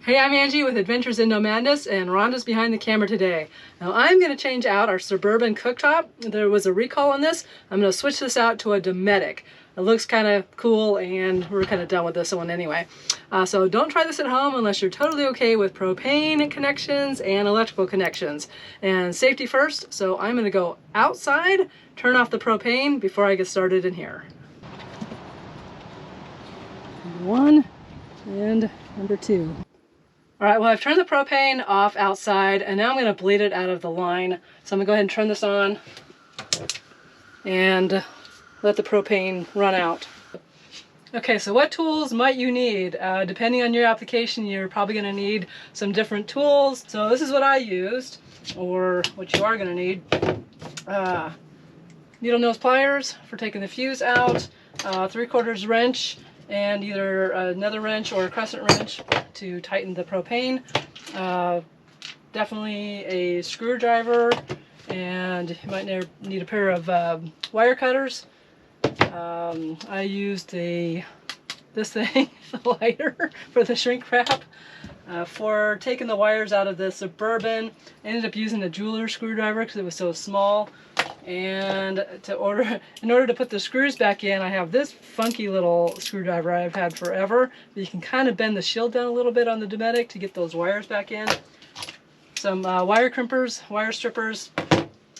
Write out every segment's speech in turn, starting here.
Hey, I'm Angie with Adventures in No Madness, and Rhonda's behind the camera today. Now I'm going to change out our Suburban cooktop. There was a recall on this. I'm going to switch this out to a Dometic. It looks kind of cool, and we're kind of done with this one anyway. So don't try this at home unless you're totally okay with propane connections and electrical connections. And safety first, so I'm going to go outside, turn off the propane before I get started in here. Number one and number two. All right, well, I've turned the propane off outside, and now I'm going to bleed it out of the line. So I'm going to go ahead and turn this on and let the propane run out. Okay, so what tools might you need? Depending on your application, you're probably going to need some different tools. So this is what I used, or what you are going to need. Needle nose pliers for taking the fuse out, 3/4 wrench, and either another wrench or a crescent wrench to tighten the propane. Definitely a screwdriver, and you might need a pair of wire cutters. I used this thing, the lighter, for the shrink wrap. For taking the wires out of the Suburban, I ended up using a jeweler's screwdriver because it was so small. And in order to put the screws back in, I have this funky little screwdriver I've had forever. You can kind of bend the shield down a little bit on the Dometic to get those wires back in. Some wire crimpers, wire strippers,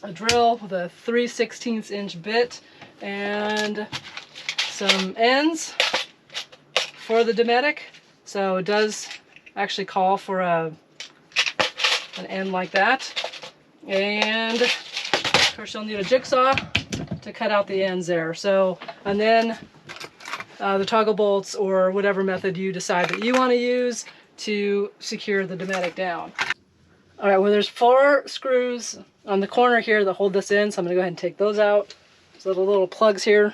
a drill with a 3/16 inch bit, and some ends for the Dometic. So it does actually call for an end like that. And of course you'll need a jigsaw to cut out the ends there. So, and then the toggle bolts, or whatever method you decide that you want to use to secure the Dometic down. All right, well, there's 4 screws on the corner here that hold this in, so I'm going to go ahead and take those out. There's little plugs here.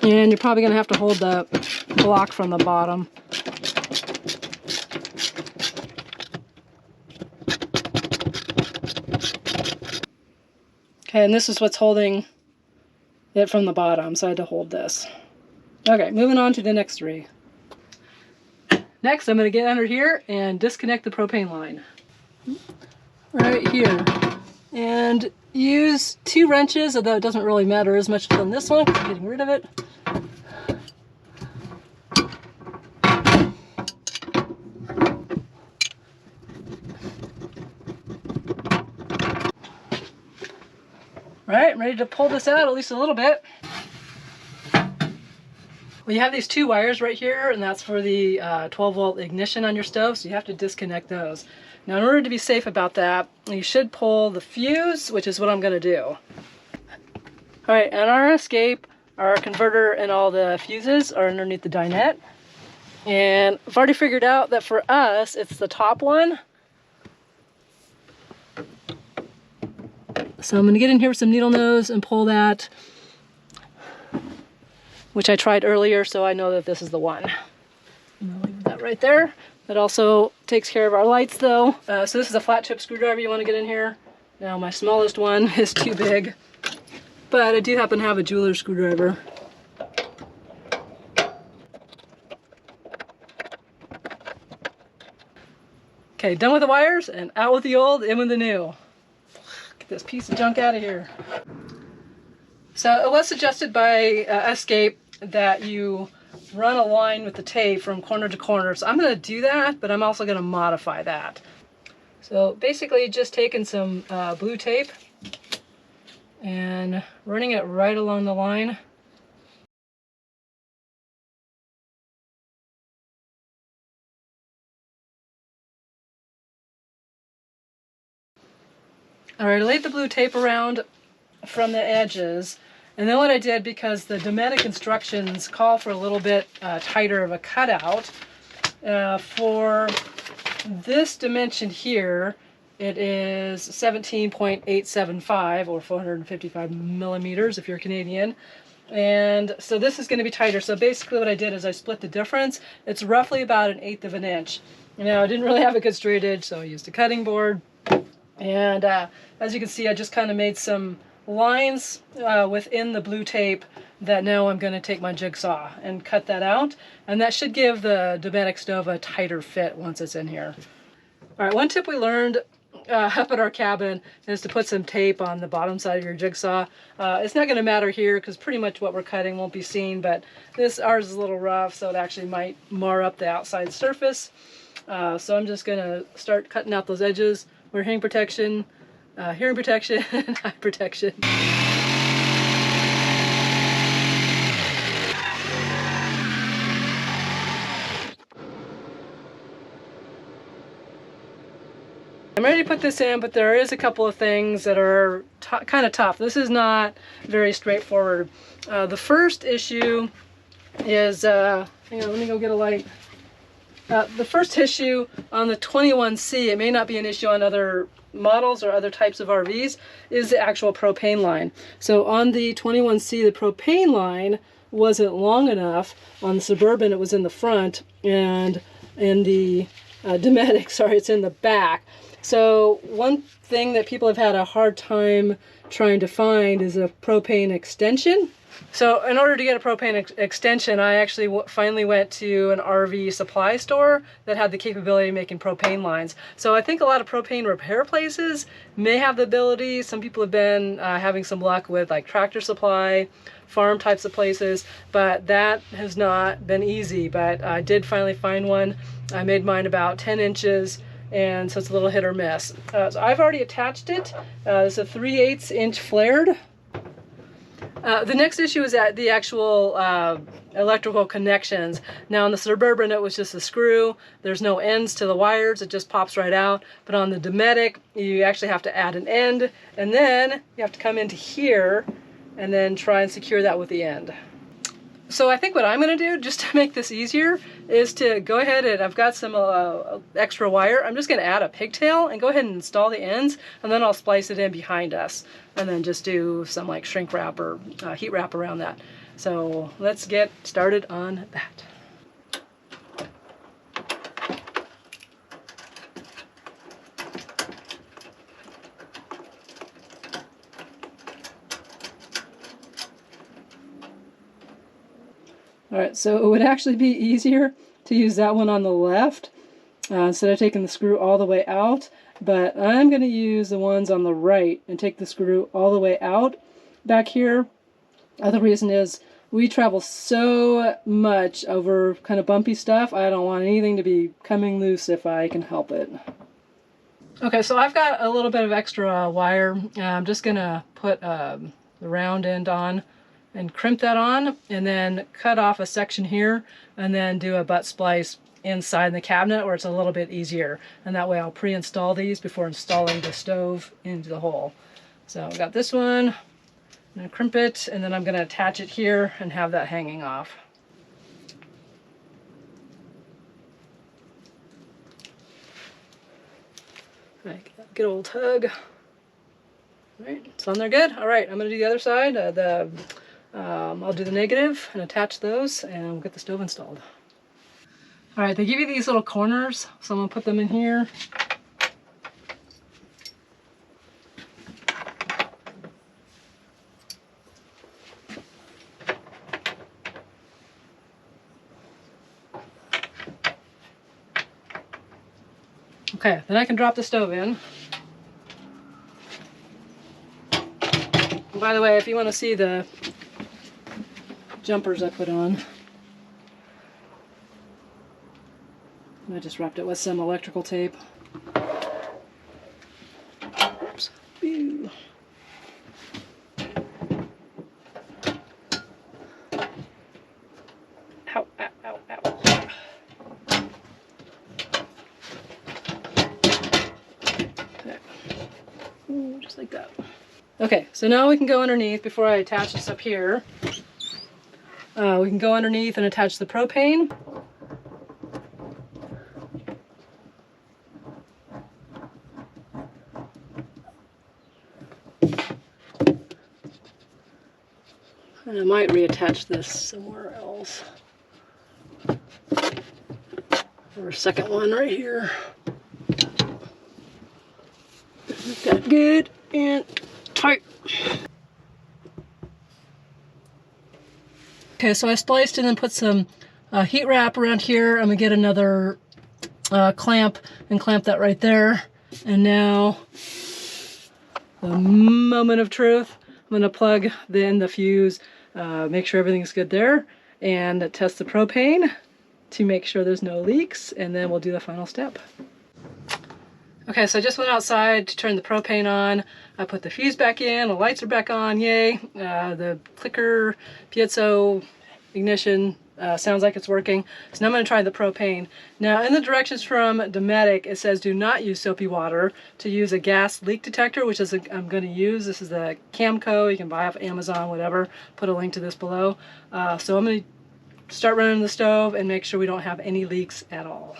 And you're probably going to have to hold the block from the bottom. Okay, and this is what's holding it from the bottom, so I had to hold this. Okay, moving on to the next 3. Next, I'm going to get under here and disconnect the propane line. Right here. And use 2 wrenches, although it doesn't really matter as much on this one, getting rid of it. Right, I'm ready to pull this out at least a little bit. Well, you have these 2 wires right here, and that's for the 12-volt ignition on your stove, so you have to disconnect those. Now, in order to be safe about that, you should pull the fuse, which is what I'm going to do. All right, and our escape, our converter, and all the fuses are underneath the dinette. And I've already figured out that for us, it's the top one. So I'm going to get in here with some needle nose and pull that, which I tried earlier, so I know that this is the one. I'm going to leave that right there. That also takes care of our lights, though. So this is a flat tip screwdriver you want to get in here. Now my smallest one is too big, but I do happen to have a jeweler's screwdriver. Okay, done with the wires, and out with the old, in with the new. Get this piece of junk out of here. So it was suggested by Escape that you run a line with the tape from corner to corner. So I'm going to do that, but I'm also going to modify that. So basically just taking some blue tape and running it right along the line. All right, I laid the blue tape around from the edges. And then what I did, because the Dometic instructions call for a little bit tighter of a cutout, for this dimension here, it is 17.875 or 455 millimeters if you're Canadian. And so this is going to be tighter. So basically what I did is I split the difference. It's roughly about 1/8 of an inch. Now I didn't really have a good straight edge, so I used a cutting board. And as you can see, I just kind of made some lines within the blue tape that now I'm going to take my jigsaw and cut that out, and that should give the Dometic stove a tighter fit once it's in here. All right, one tip we learned up at our cabin is to put some tape on the bottom side of your jigsaw. It's not going to matter here because pretty much what we're cutting won't be seen, but ours is a little rough, so it actually might mar up the outside surface. So I'm just going to start cutting out those edges. We're hearing protection, and eye protection. I'm ready to put this in, but there is a couple of things that are kind of tough. This is not very straightforward. The first issue is, hang on, let me go get a light. The first issue on the 21C, it may not be an issue on other models or other types of RVs, is the actual propane line. So on the 21C, the propane line wasn't long enough. On the Suburban, it was in the front, and in the Dometic, sorry, it's in the back. So one thing that people have had a hard time trying to find is a propane extension. So in order to get a propane extension, I actually finally went to an RV supply store that had the capability of making propane lines. So I think a lot of propane repair places may have the ability. Some people have been having some luck with like Tractor Supply, farm types of places, but that has not been easy. But I did finally find one. I made mine about 10 inches. And so it's a little hit or miss. So I've already attached it. It's a 3/8 inch flared. The next issue is at the actual electrical connections. Now on the Suburban, it was just a screw. There's no ends to the wires. It just pops right out. But on the Dometic, you actually have to add an end. And then you have to come into here and then try and secure that with the end. So I think what I'm going to do, just to make this easier, is to go ahead and I've got some extra wire. I'm just going to add a pigtail and go ahead and install the ends, and then I'll splice it in behind us, and then just do some like shrink wrap or heat wrap around that. So let's get started on that. All right, so it would actually be easier to use that one on the left instead of taking the screw all the way out, but I'm going to use the ones on the right and take the screw all the way out back here. The reason is we travel so much over kind of bumpy stuff. I don't want anything to be coming loose if I can help it. Okay, so I've got a little bit of extra wire. I'm just going to put the round end on and crimp that on, and then cut off a section here, and then do a butt splice inside the cabinet where it's a little bit easier. And that way I'll pre-install these before installing the stove into the hole. So I've got this one, I'm going to crimp it, and then I'm going to attach it here and have that hanging off. All right, good old tug. All right, it's on there good. All right, I'm going to do the other side. I'll do the negative and attach those, and we'll get the stove installed. All right, they give you these little corners, so I'm going to put them in here. Okay, then I can drop the stove in. And by the way, if you want to see the jumpers I put on, I just wrapped it with some electrical tape. Oops. Ew. Ow, ow, ow, ow. Okay. Ooh, just like that. Okay, so now we can go underneath before I attach this up here. We can go underneath and attach the propane. And I might reattach this somewhere else. Or a second one right here. Got it good and tight. Okay, so I spliced and then put some heat wrap around here. I'm gonna get another clamp and clamp that right there. And now, the moment of truth. I'm gonna plug in the fuse, make sure everything's good there, and test the propane to make sure there's no leaks, and then we'll do the final step. Okay, so I just went outside to turn the propane on. I put the fuse back in, the lights are back on, yay. The clicker, piezo, ignition, sounds like it's working. So now I'm gonna try the propane. Now in the directions from Dometic, it says do not use soapy water, to use a gas leak detector, which is I'm gonna use. This is the Camco, you can buy off Amazon, whatever. Put a link to this below. So I'm gonna start running the stove and make sure we don't have any leaks at all.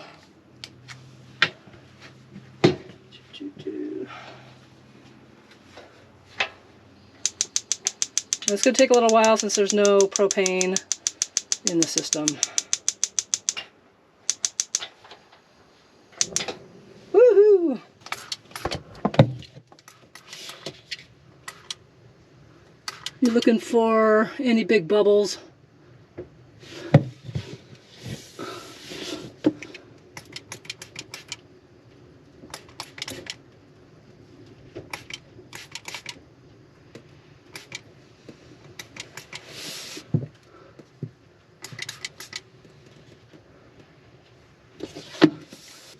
It's going to take a little while since there's no propane in the system. Woohoo! You're looking for any big bubbles.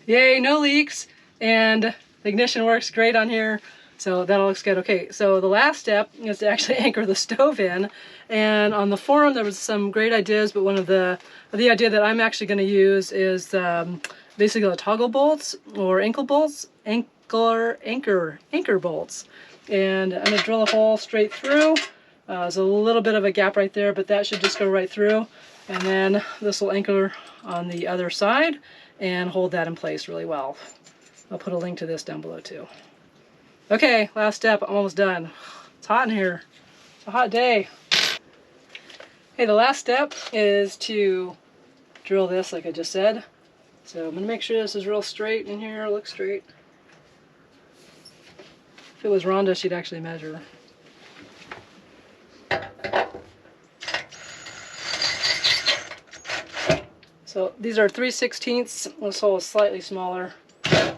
Yay, no leaks, and the ignition works great on here, so that all looks good. Okay, so the last step is to actually anchor the stove in, and on the forum there was some great ideas, but one of the idea that I'm actually going to use is basically the toggle bolts or anchor bolts, anchor bolts, and I'm going to drill a hole straight through. There's a little bit of a gap right there, but that should just go right through, and then this will anchor on the other side and hold that in place really well. I'll put a link to this down below too. Okay, last step, I'm almost done. It's hot in here. It's a hot day. Okay, the last step is to drill this like I just said. So I'm gonna make sure this is real straight in here, looks straight. If it was Rhonda, she'd actually measure. So these are 3/16. This hole is slightly smaller. Okay,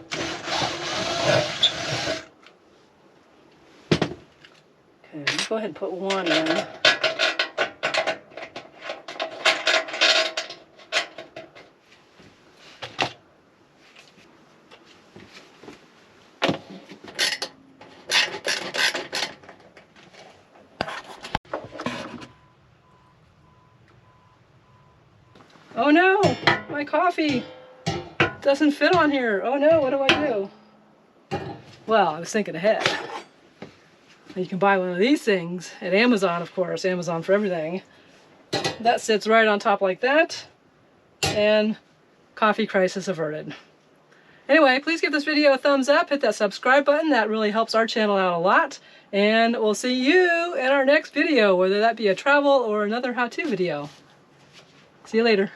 let's go ahead and put one in. Oh no, my coffee doesn't fit on here. Oh no, what do I do? Well, I was thinking ahead. You can buy one of these things at Amazon, of course, Amazon for everything. That sits right on top like that, and coffee crisis averted. Anyway, please give this video a thumbs up, hit that subscribe button, that really helps our channel out a lot, and we'll see you in our next video, whether that be a travel or another how-to video. See you later.